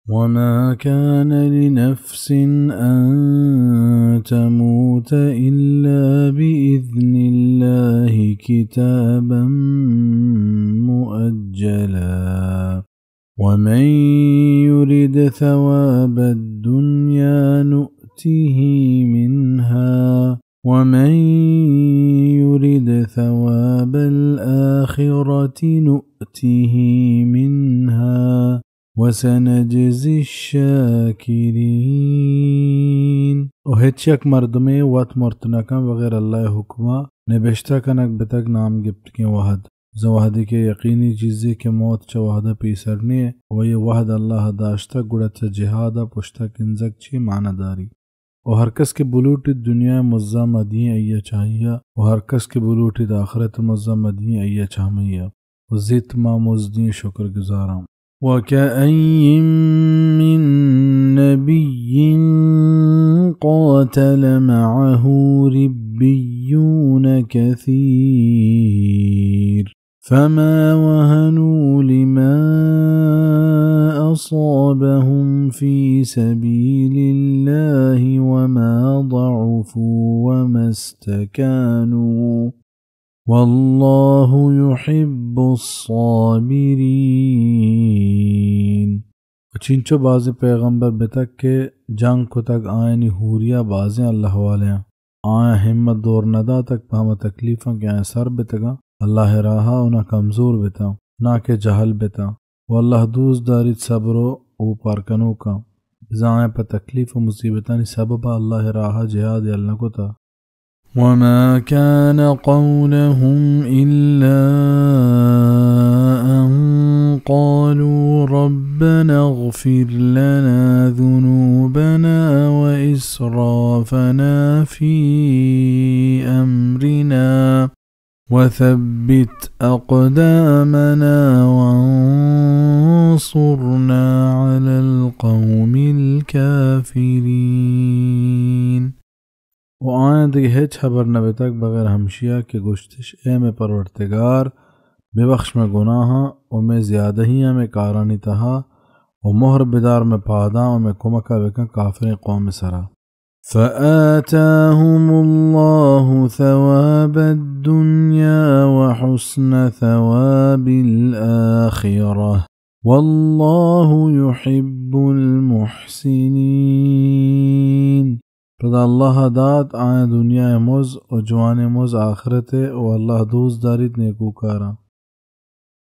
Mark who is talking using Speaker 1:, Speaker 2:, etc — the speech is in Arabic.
Speaker 1: وما كان لنفس أن تموت إلا بإذن الله كتابا مؤجلا ومن يرد ثواب الدنيا نؤته منها ومن يرد ثواب الآخرة نؤته منها وسنجزي الشاكرين. و هیچ یک مردمه وات مرتنکم بغیر اللہ حکمہ نبشتہ کنک بتک نام گفت کے وحد زوحدی کے یقینی چیزی کے موت چا وحدہ پیسرنی ہے وی وحد اللہ داشتہ گڑت جہادہ پشتہ کنزک چی معنی داری و ہر کس کے بلوٹی دنیا مزہ مدین ایہ چاہیہ و ہر کس کے بلوٹی آخرت مزہ مدین ایہ چاہمیہ و زیت ما مزدین شکر گزارم. وكأين من نبي قاتل معه ربيون كثير فما وهنوا لما أصابهم في سبيل الله وما ضعفوا وما استكانوا والله يحب الصابرين. چینچو باز پیغمبر بتک کے جنگ کو تک آئینی حوریا بازیں اللہ والیاں آئیں ہمت دور ندا تک پہما تکلیفاں کے آئیں سر بتگا اللہ راہا انہا کمزور بتا نہ کہ جہل بتا واللہ دوز دارید صبرو او پارکنو کا بزائیں پہ تکلیف و مصیبتانی سببا اللہ راہا جہاد اللہ کو تا. وما كان قولهم إلا أن قالوا ربنا اغفر لنا ذنوبنا وإسرافنا في أمرنا وثبت أقدامنا وانصرنا على القوم الكافرين. و آئیں دیکھ ہیچ خبر نہ تک بغیر ہمشیہ کے گشتش اے میں پرورتگار بے بخش میں گناہاں و میں زیادہ ہی میں کارانی تہا و مہر بدار میں پاداں و میں کمکا بکن کافر قوم سرا. فآتاهم الله ثواب الدنيا وحسن ثواب الآخرة والله يحب المحسنين. پدا اللہ داد آئیں دنیا مز و جوان مز آخرت و اللہ دوست دارید نیکو کارا.